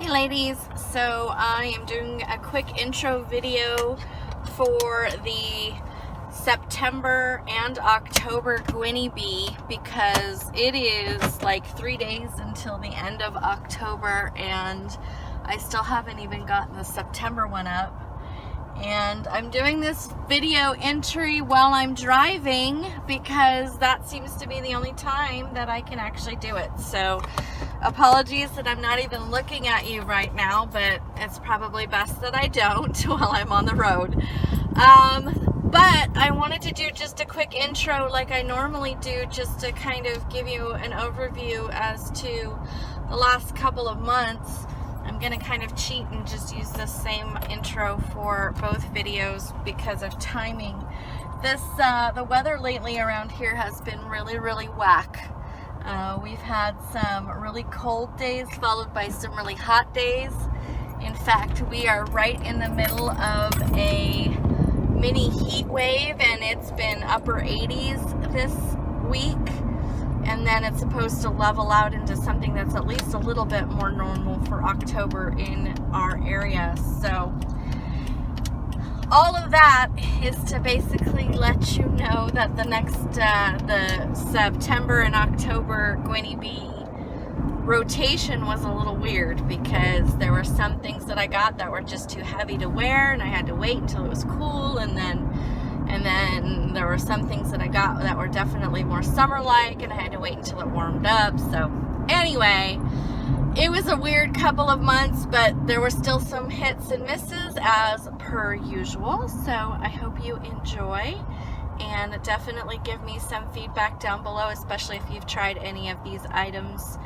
ladies, so I am doing a quick intro video for the September and October Gwynnie Bee because it is like 3 days until the end of October and I still haven't even gotten the September one up. And I'm doing this video entry while I'm driving because that seems to be the only time that I can actually do it. So apologies that I'm not even looking at you right now, but it's probably best that I don't while I'm on the road. But I wanted to do just a quick intro like I normally do, just to kind of give you an overview as to the last couple of months. I'm going to kind of cheat and just use the same intro for both videos because of timing. The weather lately around here has been really whack. We've had some really cold days followed by some really hot days. In fact, we are right in the middle of a mini heat wave and it's been upper 80s this week. And then it's supposed to level out into something that's at least a little bit more normal for October in our area. So all of that is to basically let you know that the September and October Gwynnie Bee rotation was a little weird because there were some things that I got that were just too heavy to wear and I had to wait until it was cool, and then there were some things that I got that were definitely more summer-like and I had to wait until it warmed up. So anyway, it was a weird couple of months, but there were still some hits and misses as per usual. So I hope you enjoy and definitely give me some feedback down below, especially if you've tried any of these items,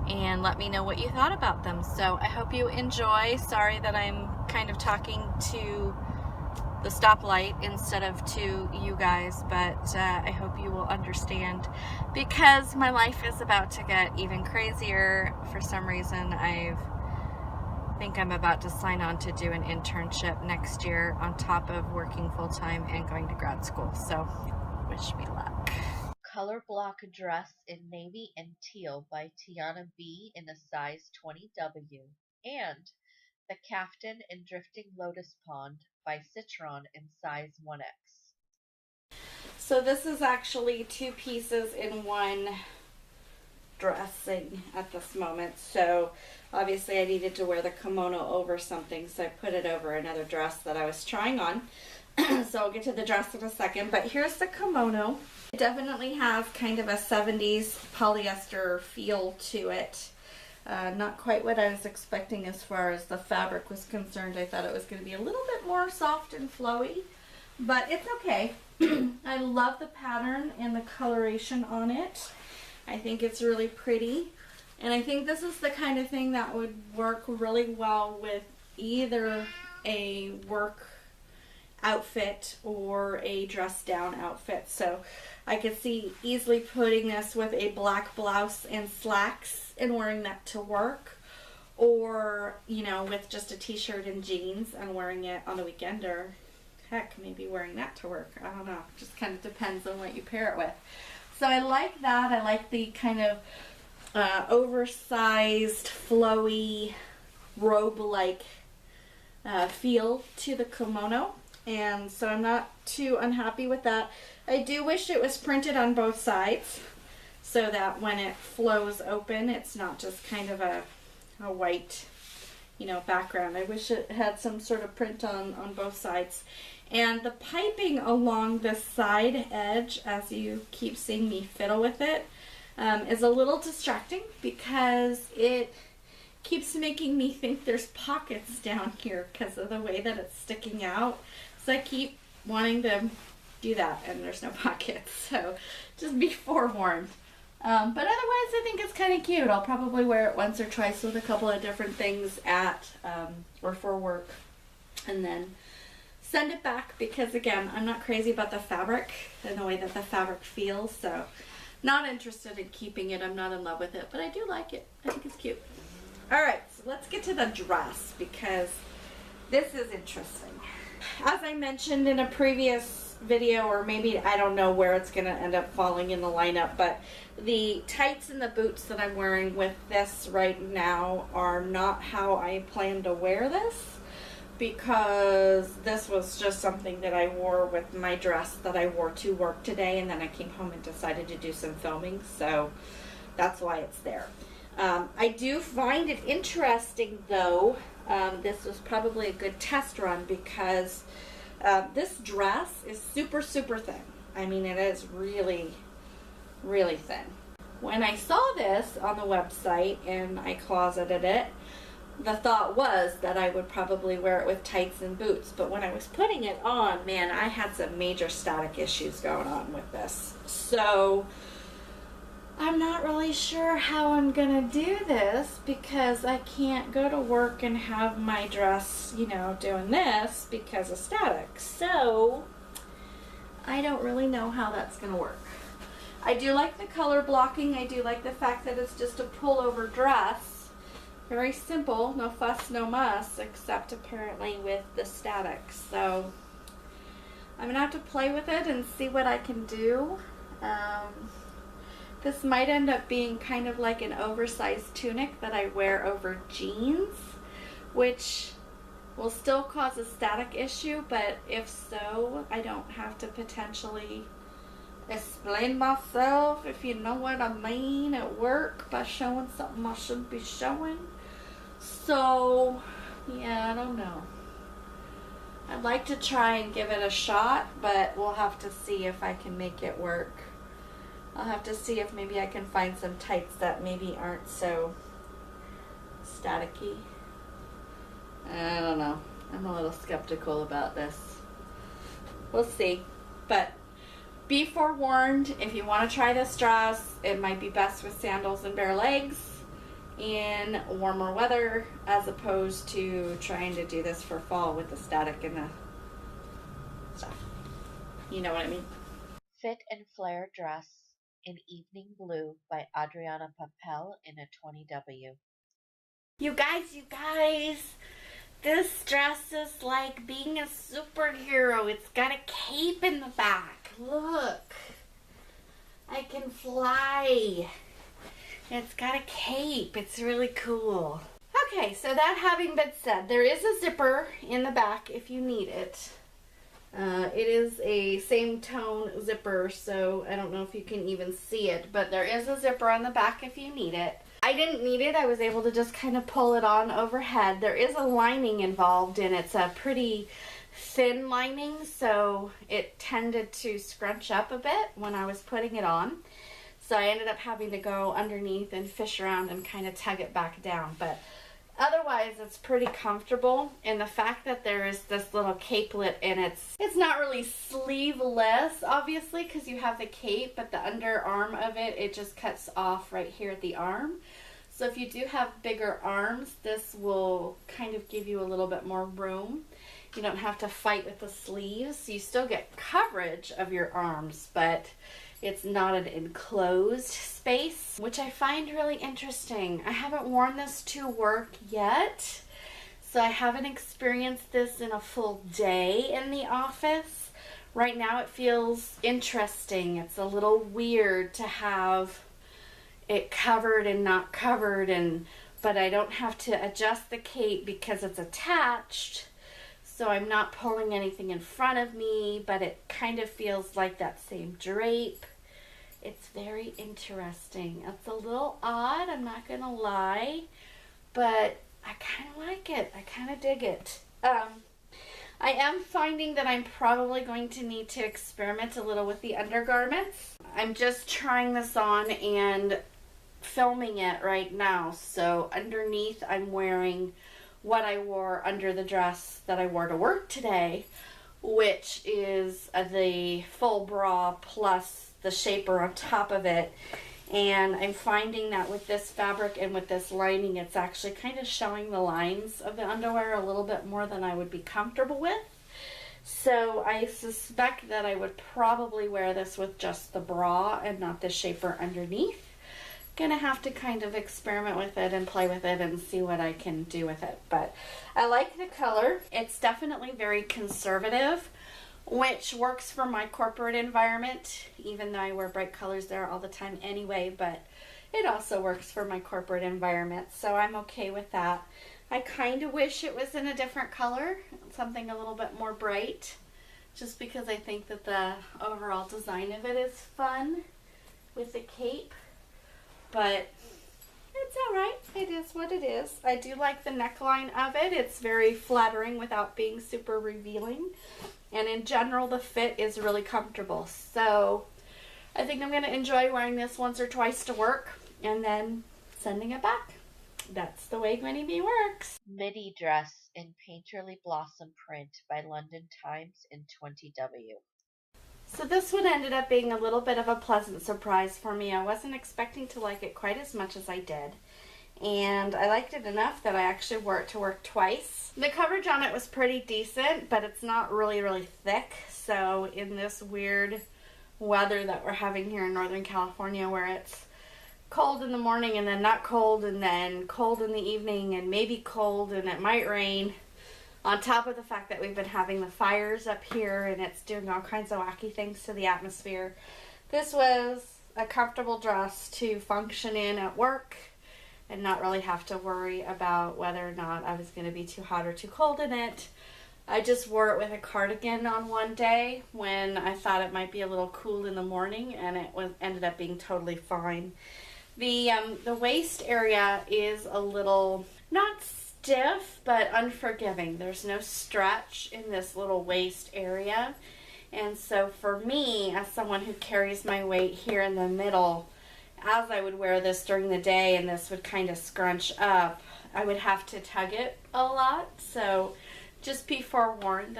and let me know what you thought about them. So I hope you enjoy. Sorry that I'm kind of talking to the stoplight instead of to you guys, but I hope you will understand because my life is about to get even crazier. For some reason, I think I'm about to sign on to do an internship next year on top of working full-time and going to grad school, so wish me luck. Color block dress in navy and teal by Tiana B in a size 20W, and the Caftan in Drifting Lotus Pond by Citron in size 1X. So this is actually 2 pieces in one dressing at this moment. So obviously I needed to wear the kimono over something, so I put it over another dress that I was trying on. So I'll get to the dress in a second, but here's the kimono. It definitely has kind of a 70s polyester feel to it. Not quite what I was expecting as far as the fabric was concerned. I thought it was going to be a little bit more soft and flowy, but it's okay. I love the pattern and the coloration on it. I think it's really pretty, and I think this is the kind of thing that would work really well with either a work outfit or a dress down outfit. So I could see easily putting this with a black blouse and slacks and wearing that to work, or you know, with just a t-shirt and jeans and wearing it on the weekend, or heck, maybe wearing that to work. I don't know, just kind of depends on what you pair it with. So I like that. I like the kind of oversized flowy robe-like feel to the kimono, and so I'm not too unhappy with that. I do wish it was printed on both sides so that when it flows open, it's not just kind of a white, you know, background. I wish it had some sort of print on both sides. And the piping along the side edge, as you keep seeing me fiddle with it, is a little distracting because it keeps making me think there's pockets down here because of the way that it's sticking out. So I keep wanting to do that and there's no pockets, so just be forewarned. But otherwise I think it's kind of cute. I'll probably wear it once or twice with a couple of different things at or for work, and then send it back because again, I'm not crazy about the fabric and the way that the fabric feels, so not interested in keeping it. I'm not in love with it, but I do like it. I think it's cute. Alright, so let's get to the dress because this is interesting. As I mentioned in a previous video, or maybe I don't know where it's going to end up falling in the lineup, but the tights and the boots that I'm wearing with this right now are not how I plan to wear this, because this was just something that I wore with my dress that I wore to work today, and then I came home and decided to do some filming, so that's why it's there. I do find it interesting though. This was probably a good test run because this dress is super thin. I mean, it is really thin. When I saw this on the website and I closeted it, the thought was that I would probably wear it with tights and boots, but when I was putting it on, man, I had some major static issues going on with this. So I'm not really sure how I'm gonna do this because I can't go to work and have my dress, you know, doing this because of static. So I don't really know how that's gonna work. I do like the color blocking. I do like the fact that it's just a pullover dress. Very simple, no fuss, no muss, except apparently with the static. So I'm gonna have to play with it and see what I can do. This might end up being kind of like an oversized tunic that I wear over jeans, which will still cause a static issue, but if so, I don't have to potentially explain myself, if you know what I mean, at work by showing something I shouldn't be showing. So, yeah, I don't know. I'd like to try and give it a shot, but we'll have to see if I can make it work. I'll have to see if maybe I can find some tights that maybe aren't so staticky. I don't know. I'm a little skeptical about this. We'll see. But be forewarned, if you want to try this dress, it might be best with sandals and bare legs in warmer weather as opposed to trying to do this for fall with the static and the stuff. You know what I mean? Fit and Flare Dress in Evening Blue by Adriana Papel in a 20W. You guys, this dress is like being a superhero. It's got a cape in the back. Look, I can fly. It's got a cape. It's really cool. Okay, so that having been said, there is a zipper in the back if you need it. It is a same tone zipper, so I don't know if you can even see it, but there is a zipper on the back if you need it. I didn't need it. I was able to just kind of pull it on overhead. There is a lining involved, and it's a pretty thin lining, so it tended to scrunch up a bit when I was putting it on. So I ended up having to go underneath and fish around and kind of tug it back down, but otherwise, it's pretty comfortable, and the fact that there is this little capelet and it's not really sleeveless, obviously, because you have the cape, but the underarm of it, it just cuts off right here at the arm. So if you do have bigger arms, this will kind of give you a little bit more room. You don't have to fight with the sleeves. So you still get coverage of your arms, but it's not an enclosed space, which I find really interesting. I haven't worn this to work yet, so I haven't experienced this in a full day in the office. Right now it feels interesting. It's a little weird to have it covered and not covered, but I don't have to adjust the cape because it's attached, so I'm not pulling anything in front of me, but it kind of feels like that same drape. It's very interesting. It's a little odd, I'm not gonna lie, but I kind of like it. I kind of dig it. I am finding that I'm probably going to need to experiment a little with the undergarments. I'm just trying this on and filming it right now. So underneath I'm wearing what I wore under the dress that I wore to work today, which is the full bra plus the shaper on top of it. And I'm finding that with this fabric and with this lining, it's actually kind of showing the lines of the underwear a little bit more than I would be comfortable with. So I suspect that I would probably wear this with just the bra and not the shaper underneath. Gonna have to kind of experiment with it and play with it and see what I can do with it. But I like the color. It's definitely very conservative, which works for my corporate environment, even though I wear bright colors there all the time anyway, but it also works for my corporate environment, so I'm okay with that. I kind of wish it was in a different color, something a little bit more bright, just because I think that the overall design of it is fun with the cape, but it's alright. It is what it is. I do like the neckline of it. It's very flattering without being super revealing, and in general the fit is really comfortable, so I think I'm going to enjoy wearing this once or twice to work and then sending it back. That's the way Gwynnie Bee works. Midi dress in Painterly Blossom print by London Times in 20W. So this one ended up being a little bit of a pleasant surprise for me. I wasn't expecting to like it quite as much as I did, and I liked it enough that I actually wore it to work twice. The coverage on it was pretty decent, but it's not really thick, so in this weird weather that we're having here in Northern California, where it's cold in the morning and then not cold and then cold in the evening and maybe cold and it might rain, on top of the fact that we've been having the fires up here and it's doing all kinds of wacky things to the atmosphere, this was a comfortable dress to function in at work and not really have to worry about whether or not I was going to be too hot or too cold in it. I just wore it with a cardigan on one day when I thought it might be a little cool in the morning, and it ended up being totally fine. The waist area is a little, not stiff, but unforgiving. There's no stretch in this little waist area, and so for me, as someone who carries my weight here in the middle, as I would wear this during the day and this would kind of scrunch up, I would have to tug it a lot, so just be forewarned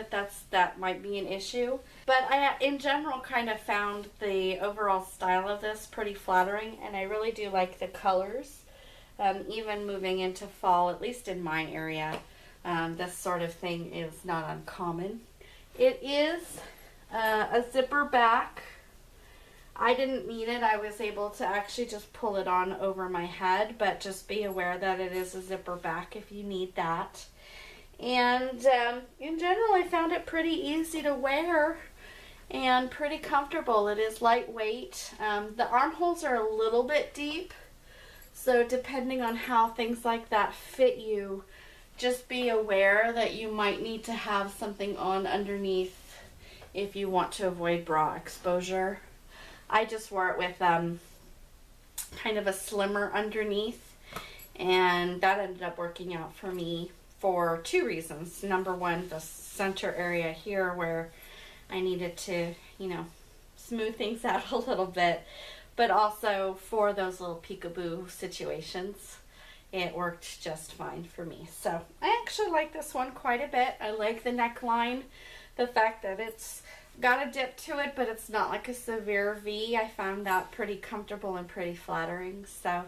that might be an issue. But I, in general, kind of found the overall style of this pretty flattering, and I really do like the colors. Even moving into fall, at least in my area, this sort of thing is not uncommon. It is a zipper back. I didn't need it. I was able to actually just pull it on over my head, but just be aware that it is a zipper back if you need that. And in general, I found it pretty easy to wear and pretty comfortable. It is lightweight. The armholes are a little bit deep, so depending on how things like that fit you, just be aware that you might need to have something on underneath if you want to avoid bra exposure. I just wore it with kind of a slimmer underneath, and that ended up working out for me for two reasons. Number one, the center area here where I needed to, smooth things out a little bit, but also for those little peekaboo situations, it worked just fine for me. So I actually like this one quite a bit. I like the neckline, the fact that it's got a dip to it, but it's not like a severe V. I found that pretty comfortable and pretty flattering. So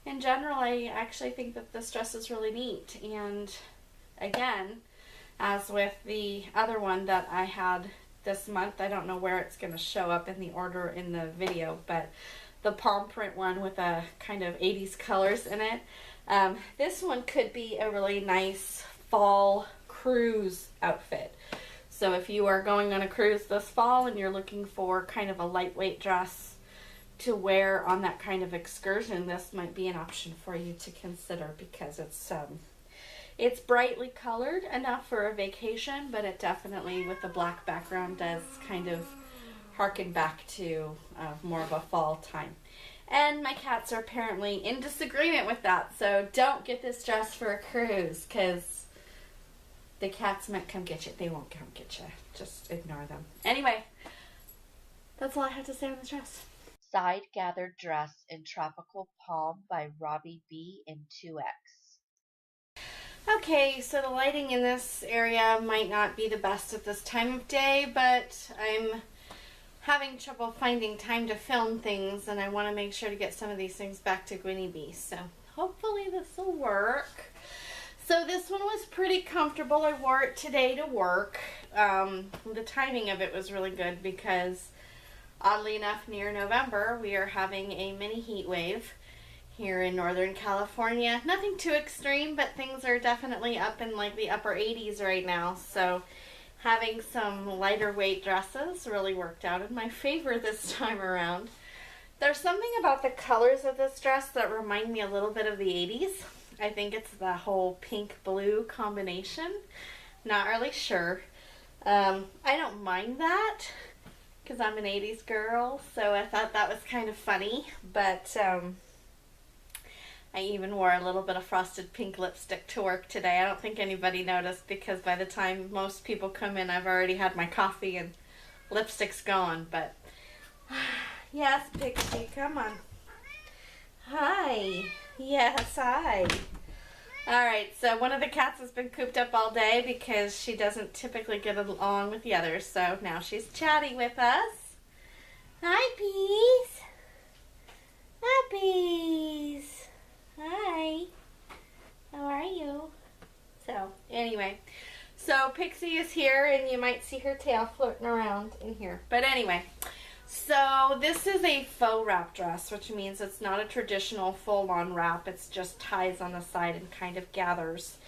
in general, I actually think that this dress is really neat. And again, as with the other one that I had this month, I don't know where it's going to show up in the order in the video, but the palm print one with a kind of 80s colors in it. This one could be a really nice fall cruise outfit. So if you are going on a cruise this fall and you're looking for kind of a lightweight dress to wear on that kind of excursion, this might be an option for you to consider, because it's brightly colored enough for a vacation, but it definitely, with the black background, does kind of harken back to more of a fall time. And my cats are apparently in disagreement with that, so don't get this dress for a cruise, because the cats might come get you. They won't come get you. Just ignore them. Anyway, that's all I have to say on this dress. Side gathered dress in Tropical Palm by Robbie B in 2X. Okay, so the lighting in this area might not be the best at this time of day, but I'm having trouble finding time to film things, and I want to make sure to get some of these things back to Gwynnie Bee, so hopefully this will work. So this one was pretty comfortable. I wore it today to work. The timing of it was really good because, oddly enough, near November, we are having a mini heat wave here in Northern California. Nothing too extreme, but things are definitely up in like the upper 80s right now. So having some lighter weight dresses really worked out in my favor this time around. There's something about the colors of this dress that remind me a little bit of the 80s. I think it's the whole pink-blue combination. Not really sure. I don't mind that because I'm an 80s girl, so I thought that was kind of funny. But I even wore a little bit of frosted pink lipstick to work today. I don't think anybody noticed because by the time most people come in, I've already had my coffee and lipstick's gone. But yes, Pixie, come on. Hi. Yes, hi. Alright, so one of the cats has been cooped up all day because she doesn't typically get along with the others, so now she's chatty with us. Hi, Peas. Hi, Peas. Hi. How are you? So, anyway. So, Pixie is here, and you might see her tail floating around in here. But anyway, so this is a faux wrap dress, which means it's not a traditional full-on wrap. It's just ties on the side and kind of gathers.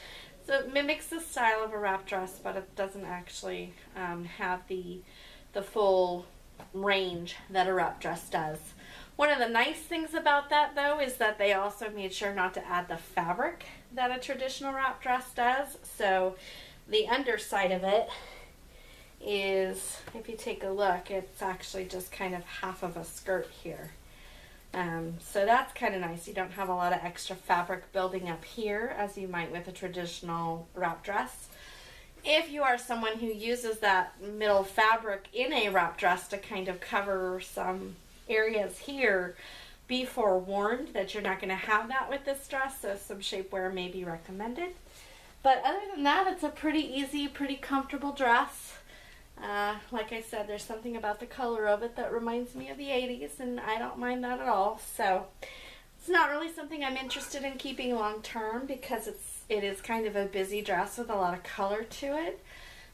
So it mimics the style of a wrap dress, but it doesn't actually have the full range that a wrap dress does. One of the nice things about that, though, is that they also made sure not to add the fabric that a traditional wrap dress does. So the underside of it is, if you take a look, it's actually just kind of half of a skirt here. So that's kind of nice. You don't have a lot of extra fabric building up here as you might with a traditional wrap dress. If you are someone who uses that middle fabric in a wrap dress to kind of cover some areas here, be forewarned that you're not going to have that with this dress, so some shapewear may be recommended. But other than that, it's a pretty easy, pretty comfortable dress. Like I said, there's something about the color of it that reminds me of the 80s, and I don't mind that at all. So it's not really something I'm interested in keeping long term because it is kind of a busy dress with a lot of color to it.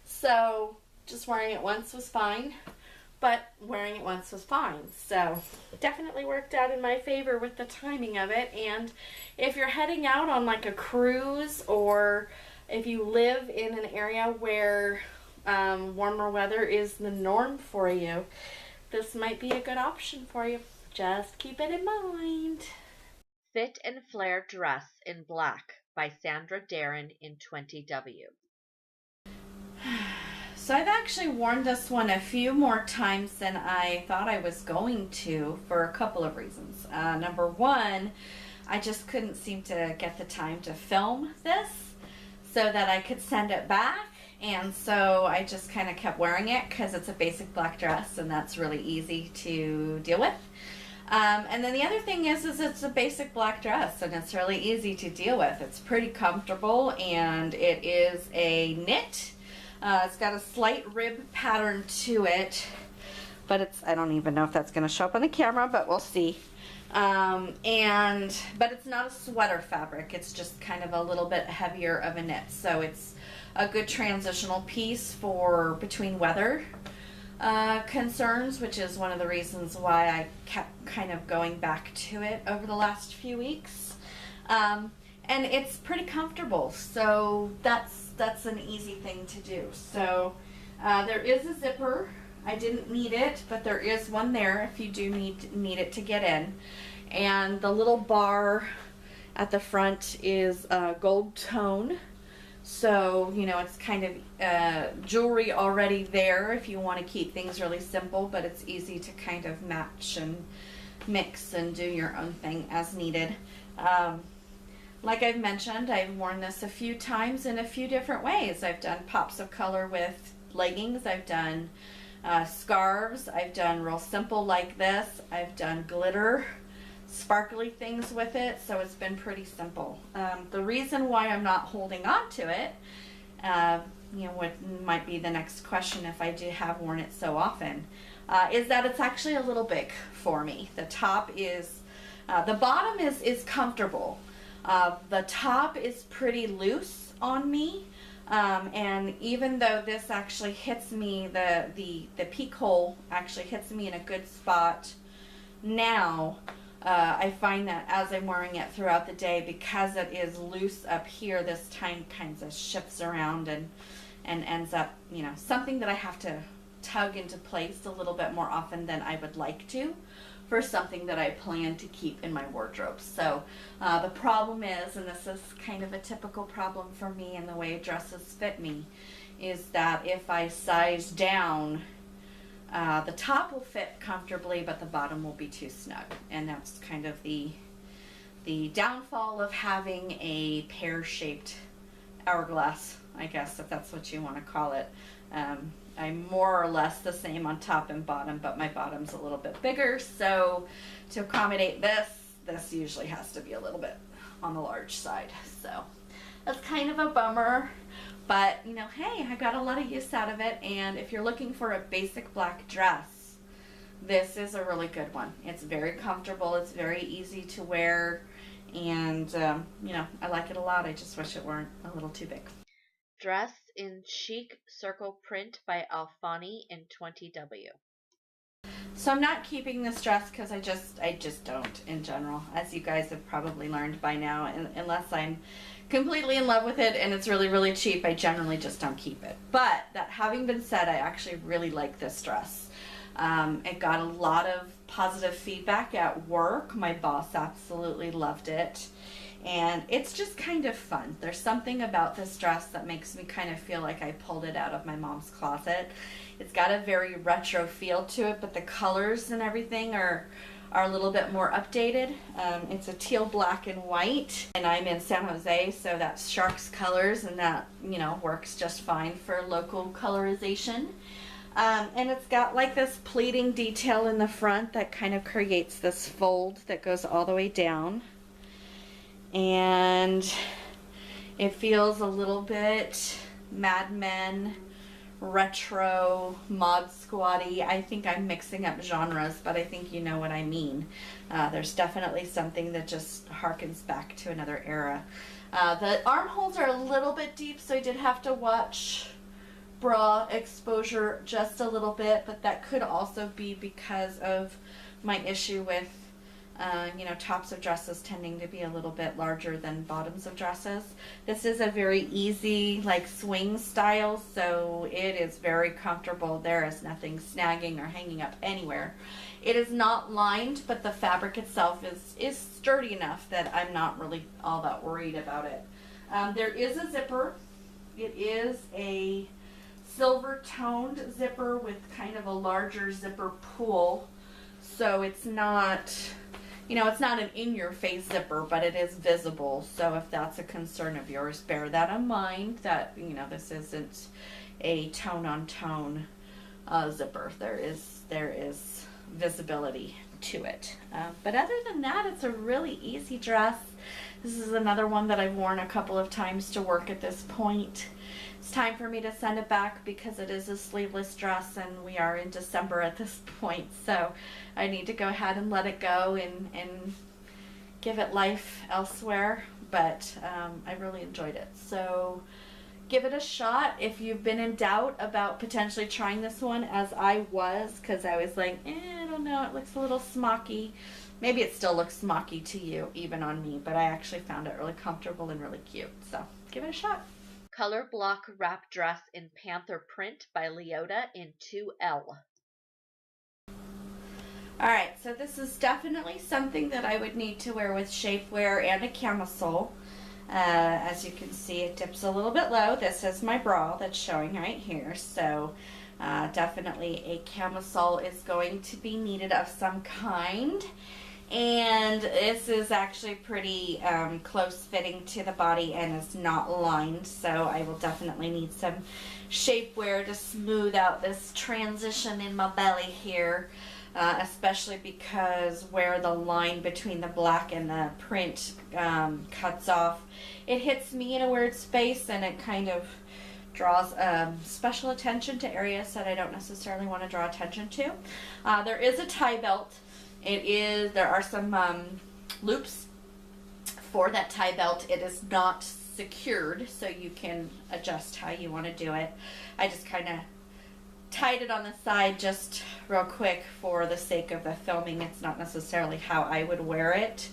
So just wearing it once was fine, but wearing it once was fine. So definitely worked out in my favor with the timing of it. And if you're heading out on like a cruise, or if you live in an area where warmer weather is the norm for you, this might be a good option for you. Just keep it in mind. Fit and Flare Dress in Black by Sandra Darren in 20W. So I've actually worn this one a few more times than I thought I was going to for a couple of reasons. Number one, I just couldn't seem to get the time to film this so that I could send it back. And so I just kind of kept wearing it because it's a basic black dress and that's really easy to deal with. And then the other thing is it's a basic black dress and it's really easy to deal with. It's pretty comfortable and it is a knit. It's got a slight rib pattern to it, but I don't even know if that's going to show up on the camera, but we'll see. But it's not a sweater fabric. It's just kind of a little bit heavier of a knit. So it's a good transitional piece for between weather concerns, which is one of the reasons why I kept kind of going back to it over the last few weeks. And it's pretty comfortable, so that's an easy thing to do. So there is a zipper. I didn't need it, but there is one there if you do need it to get in. And the little bar at the front is gold tone. So, you know, it's kind of jewelry already there if you want to keep things really simple, but it's easy to kind of match and mix and do your own thing as needed. Like I've mentioned, I've worn this a few times in a few different ways. I've done pops of color with leggings. I've done scarves. I've done real simple like this. I've done glitter, sparkly things with it, so it's been pretty simple. The reason why I'm not holding on to it, you know, what might be the next question if I have worn it so often, is that it's actually a little big for me. The top is, the bottom is comfortable. The top is pretty loose on me, and even though this actually hits me, the peak hole actually hits me in a good spot now, I find that as I'm wearing it throughout the day, because it is loose up here, this time kind of shifts around and and ends up, you know, something that I have to tug into place a little bit more often than I would like to for something that I plan to keep in my wardrobe. So the problem is, and this is kind of a typical problem for me and the way dresses fit me, is that if I size down, the top will fit comfortably, but the bottom will be too snug. And that's kind of the downfall of having a pear-shaped hourglass, I guess, if that's what you want to call it. I'm more or less the same on top and bottom, but my bottom's a little bit bigger, so to accommodate this usually has to be a little bit on the large side. So that's kind of a bummer, but you know, hey, I got a lot of use out of it, and if you're looking for a basic black dress, this is a really good one. It's very comfortable, it's very easy to wear, and you know, I like it a lot. I just wish it weren't a little too big. Dress in chic circle print by Alfani in 20W. So I'm not keeping this dress because I just don't in general, as you guys have probably learned by now, unless I'm completely in love with it and it's really, really cheap, I generally just don't keep it. But that having been said, I actually really like this dress. It got a lot of positive feedback at work. My boss absolutely loved it. And it's just kind of fun. There's something about this dress that makes me kind of feel like I pulled it out of my mom's closet. It's got a very retro feel to it, but the colors and everything are a little bit more updated. It's a teal, black, and white, and I'm in San Jose, so that's Sharks colors, and that, you know, works just fine for local colorization. And it's got like this pleating detail in the front that kind of creates this fold that goes all the way down. And it feels a little bit Mad Men, retro, mod squatty. I think I'm mixing up genres, but I think you know what I mean. There's definitely something that just harkens back to another era. The armholes are a little bit deep, so I did have to watch bra exposure just a little bit, but that could also be because of my issue with you know, tops of dresses tending to be a little bit larger than bottoms of dresses. This is a very easy, like, swing style, so it is very comfortable. There is nothing snagging or hanging up anywhere. It is not lined, but the fabric itself is sturdy enough that I'm not really all that worried about it. There is a zipper. It is a silver toned zipper with kind of a larger zipper pull, so it's not, you know, it's not an in-your-face zipper, but it is visible. So if that's a concern of yours, bear that in mind, that, you know, this isn't a tone-on-tone zipper. There is visibility to it. But other than that, it's a really easy dress. This is another one that I've worn a couple of times to work at this point. It's time for me to send it back because it is a sleeveless dress and we are in December at this point, so I need to go ahead and let it go and give it life elsewhere, but I really enjoyed it. So give it a shot if you've been in doubt about potentially trying this one, as I was, because I was like, I don't know, it looks a little smocky. Maybe it still looks smocky to you, even on me, but I actually found it really comfortable and really cute, so give it a shot. Color block wrap dress in panther print by Leota in 2L. Alright, so this is definitely something that I would need to wear with shapewear and a camisole. As you can see, it dips a little bit low. This is my bra that's showing right here, so definitely a camisole is going to be needed of some kind. And this is actually pretty close fitting to the body and is not lined, so I will definitely need some shapewear to smooth out this transition in my belly here, especially because where the line between the black and the print cuts off, it hits me in a weird space and it kind of draws special attention to areas that I don't necessarily want to draw attention to. There is a tie belt. There are some loops for that tie belt. It is not secured, so you can adjust how you want to do it. I just kind of tied it on the side just real quick for the sake of the filming. It's not necessarily how I would wear it.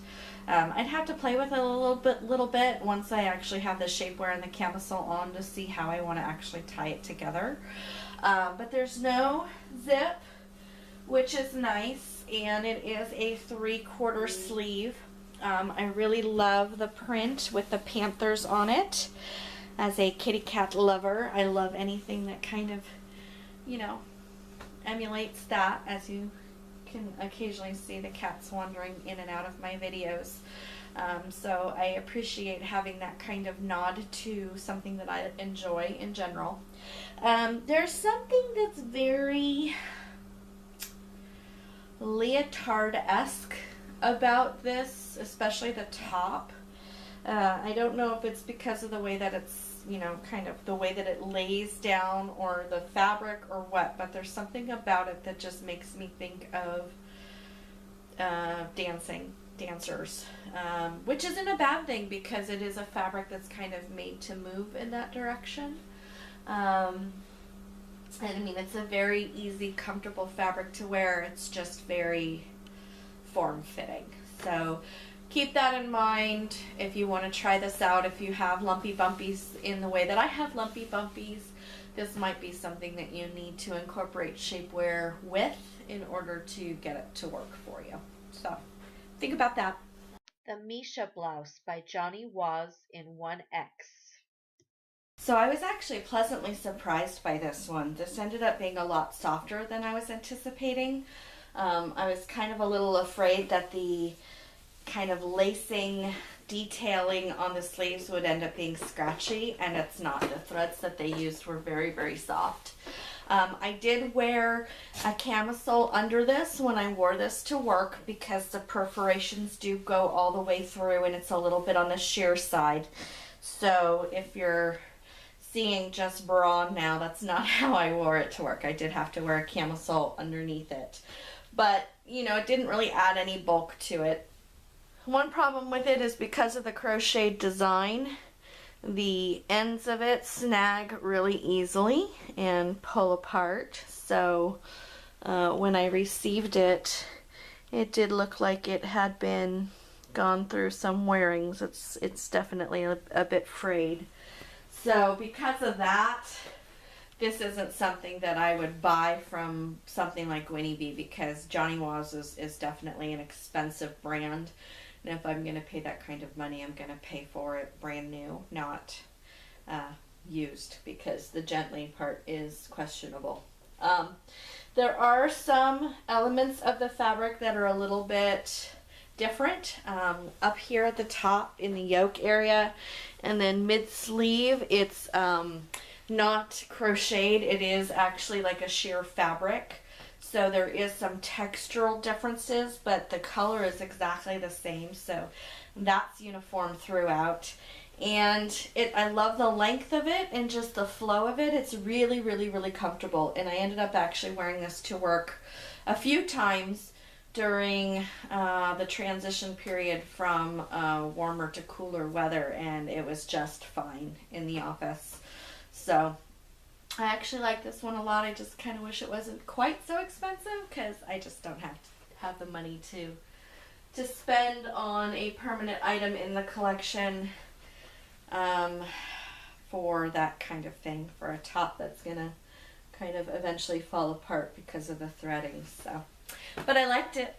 I'd have to play with it a little bit once I actually have the shapewear and the camisole on to see how I want to actually tie it together. But there's no zip, which is nice, and it is a 3/4 sleeve. I really love the print with the panthers on it. As a kitty cat lover, I love anything that kind of, you know, emulates that, as you can occasionally see the cats wandering in and out of my videos. So I appreciate having that kind of nod to something that I enjoy in general. There's something that's very leotard-esque about this, especially the top. I don't know if it's because of the way that it's, you know, kind of the way that it lays down or the fabric or what, but there's something about it that just makes me think of dancers, which isn't a bad thing because it is a fabric that's kind of made to move in that direction. And I mean, it's a very easy, comfortable fabric to wear. It's just very form-fitting. So keep that in mind if you want to try this out. If you have lumpy bumpies in the way that I have lumpy bumpies, this might be something that you need to incorporate shapewear with in order to get it to work for you. So think about that. The Misha Blouse by Johnny Was in 1X. So I was actually pleasantly surprised by this one. This ended up being a lot softer than I was anticipating. I was kind of a little afraid that the kind of lacing detailing on the sleeves would end up being scratchy, and it's not. The threads that they used were very, very soft. I did wear a camisole under this when I wore this to work because the perforations do go all the way through and it's a little bit on the sheer side. So if you're seeing just bra now, that's not how I wore it to work. I did have to wear a camisole underneath it. But, you know, it didn't really add any bulk to it. One problem with it is because of the crocheted design, the ends of it snag really easily and pull apart. So when I received it, it did look like it had been gone through some wearings. It's definitely a bit frayed. So because of that, this isn't something that I would buy from something like Gwynnie Bee, because Johnny Was is definitely an expensive brand. And if I'm going to pay that kind of money, I'm going to pay for it brand new, not used, because the gently part is questionable. There are some elements of the fabric that are a little bit different. Up here at the top in the yoke area, and then mid-sleeve, it's not crocheted. It is actually like a sheer fabric. So there is some textural differences, but the color is exactly the same. So that's uniform throughout. And I love the length of it and just the flow of it. It's really, really, really comfortable. And I ended up actually wearing this to work a few times during the transition period from warmer to cooler weather, and it was just fine in the office. So I actually like this one a lot. I just kind of wish it wasn't quite so expensive, because I just don't have the money to spend on a permanent item in the collection for that kind of thing, for a top that's gonna kind of eventually fall apart because of the threading. So, but I liked it.